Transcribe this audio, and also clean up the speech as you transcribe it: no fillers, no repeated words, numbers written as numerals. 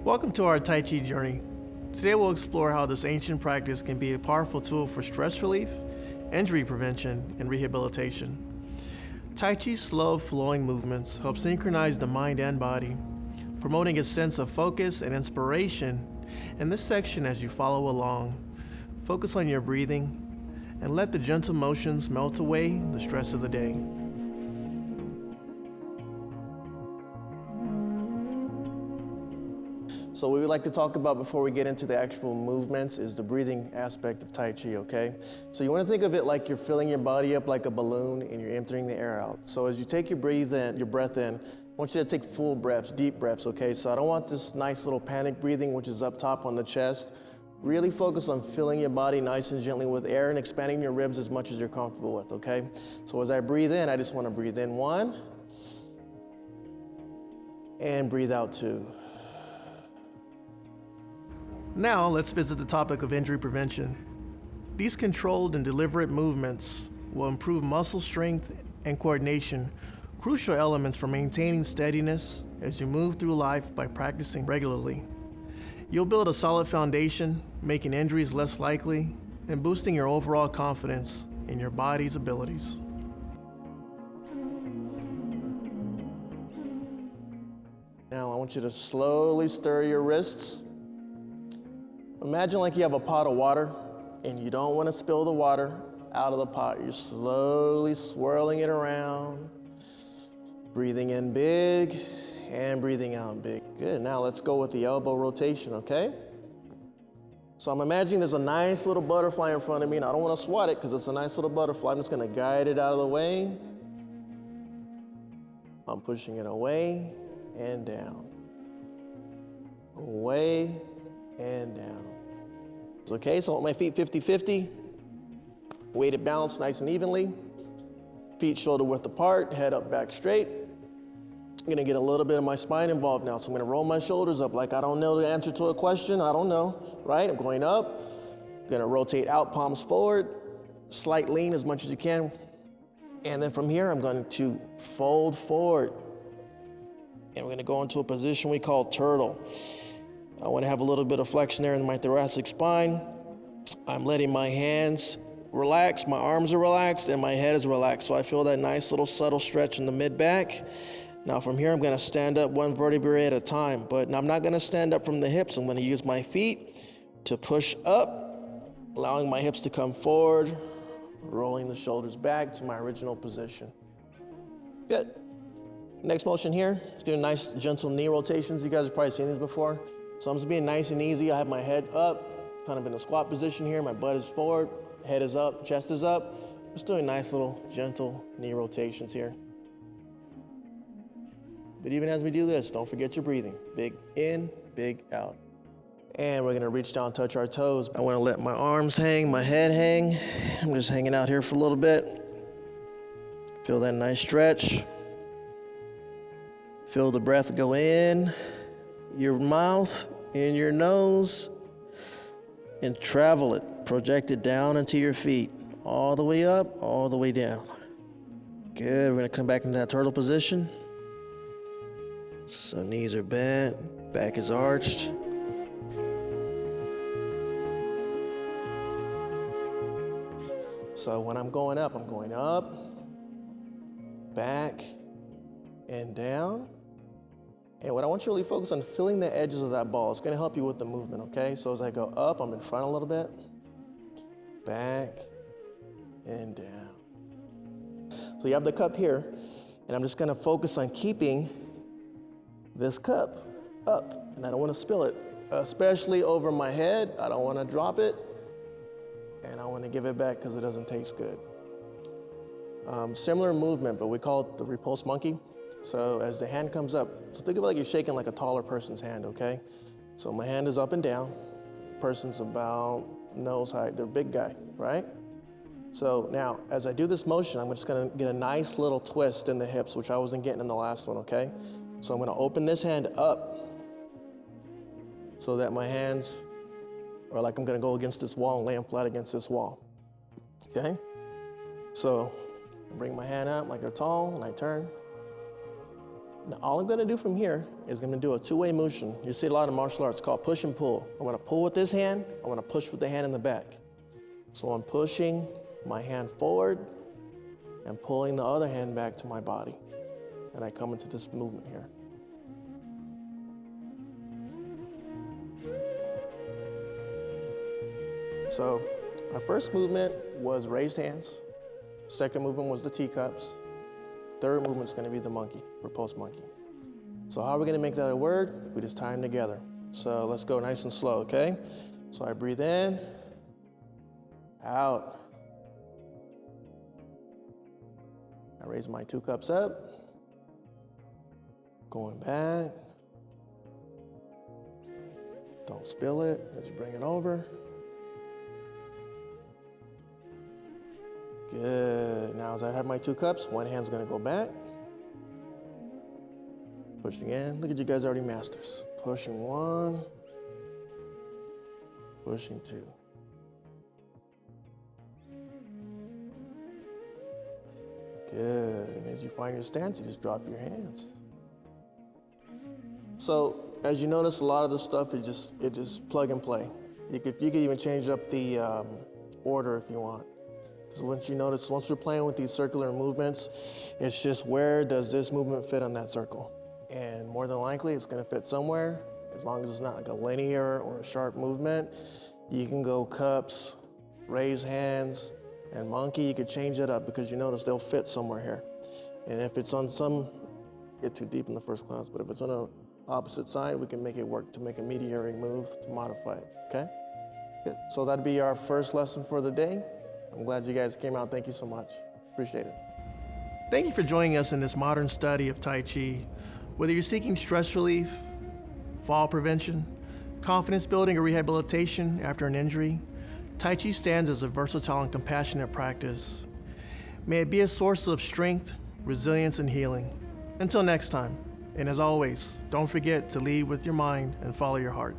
Welcome to our Tai Chi journey. Today we'll explore how this ancient practice can be a powerful tool for stress relief, injury prevention, and rehabilitation. Tai Chi's slow flowing movements help synchronize the mind and body, promoting a sense of focus and inspiration. In this section, as you follow along, focus on your breathing and let the gentle motions melt away the stress of the day. So what we like to talk about before we get into the actual movements is the breathing aspect of Tai Chi, okay? So you want to think of it like you're filling your body up like a balloon and you're emptying the air out. So as you take your breath in, I want you to take full breaths, deep breaths, okay? So I don't want this nice little panic breathing, which is up top on the chest. Really focus on filling your body nice and gently with air and expanding your ribs as much as you're comfortable with, okay? So as I breathe in, I just want to breathe in 1 and breathe out 2. Now, let's visit the topic of injury prevention. These controlled and deliberate movements will improve muscle strength and coordination, crucial elements for maintaining steadiness as you move through life by practicing regularly. You'll build a solid foundation, making injuries less likely and boosting your overall confidence in your body's abilities. Now, I want you to slowly stir your wrists. Imagine like you have a pot of water and you don't want to spill the water out of the pot. You're slowly swirling it around, breathing in big and breathing out big. Good, now let's go with the elbow rotation, okay? So I'm imagining there's a nice little butterfly in front of me and I don't want to swat it because it's a nice little butterfly. I'm just going to guide it out of the way. I'm pushing it away and down. Away and down. Okay, so I want my feet 50-50. Weighted balance nice and evenly. Feet shoulder width apart, head up, back straight. I'm gonna get a little bit of my spine involved now. So I'm gonna roll my shoulders up like I don't know the answer to a question, I don't know, right? I'm going up, gonna rotate out, palms forward, slight lean as much as you can. And then from here, I'm going to fold forward. And we're gonna go into a position we call turtle. I want to have a little bit of flexion there in my thoracic spine. I'm letting my hands relax, my arms are relaxed, and my head is relaxed. So I feel that nice little subtle stretch in the mid-back. Now from here, I'm going to stand up one vertebrae at a time, but I'm not going to stand up from the hips. I'm going to use my feet to push up, allowing my hips to come forward, rolling the shoulders back to my original position. Good. Next motion here, let's do a nice gentle knee rotations. You guys have probably seen these before. So I'm just being nice and easy. I have my head up, kind of in a squat position here. My butt is forward, head is up, chest is up. Just doing nice little gentle knee rotations here. But even as we do this, don't forget your breathing. Big in, big out. And we're gonna reach down, touch our toes. I wanna let my arms hang, my head hang. I'm just hanging out here for a little bit. Feel that nice stretch. Feel the breath go in your mouth, in your nose, and travel it, project it down into your feet, all the way up, all the way down. Good, we're gonna come back into that turtle position. So knees are bent, back is arched. So when I'm going up, back, and down. And what I want you to really focus on feeling the edges of that ball. It's gonna help you with the movement, okay? So as I go up, I'm in front a little bit, back, and down. So you have the cup here, and I'm just gonna focus on keeping this cup up, and I don't wanna spill it, especially over my head. I don't wanna drop it, and I wanna give it back because it doesn't taste good. Similar movement, but we call it the Repulse Monkey. So as the hand comes up, so think of it like you're shaking like a taller person's hand, okay? So my hand is up and down. Person's about nose height, they're a big guy, right? So now, as I do this motion, I'm just gonna get a nice little twist in the hips, which I wasn't getting in the last one, okay? So I'm gonna open this hand up so that my hands are like I'm gonna go against this wall and lay them flat against this wall, okay? So I bring my hand up like they're tall and I turn. Now, all I'm gonna do from here is gonna do a two-way motion. You see a lot of martial arts called push and pull. I'm gonna pull with this hand, I'm gonna push with the hand in the back. So I'm pushing my hand forward and pulling the other hand back to my body. And I come into this movement here. So our first movement was raised hands. Second movement was the teacups. Third movement's gonna be the monkey, Repulse Monkey. So how are we gonna make that a word? We just tie them together. So let's go nice and slow, okay? So I breathe in, out. I raise my 2 cups up, going back. Don't spill it as you bring it over. Good. Now as I have my 2 cups, one hand's gonna go back. Push again. Look at you guys already masters. Pushing 1, pushing 2. Good. And as you find your stance, you just drop your hands. So as you notice, a lot of this stuff it just plug and play. You could even change up the order if you want. So once we're playing with these circular movements, it's just where does this movement fit on that circle? And more than likely, it's gonna fit somewhere, as long as it's not like a linear or a sharp movement. You can go cups, raise hands, and monkey, you could change it up because you notice they'll fit somewhere here. And if it's on get too deep in the first class, but if it's on the opposite side, we can make it work to make a mediary move to modify it, okay? Good. So that'd be our first lesson for the day. I'm glad you guys came out. Thank you so much. Appreciate it. Thank you for joining us in this modern study of Tai Chi. Whether you're seeking stress relief, fall prevention, confidence building, or rehabilitation after an injury, Tai Chi stands as a versatile and compassionate practice. May it be a source of strength, resilience, and healing. Until next time, and as always, don't forget to lead with your mind and follow your heart.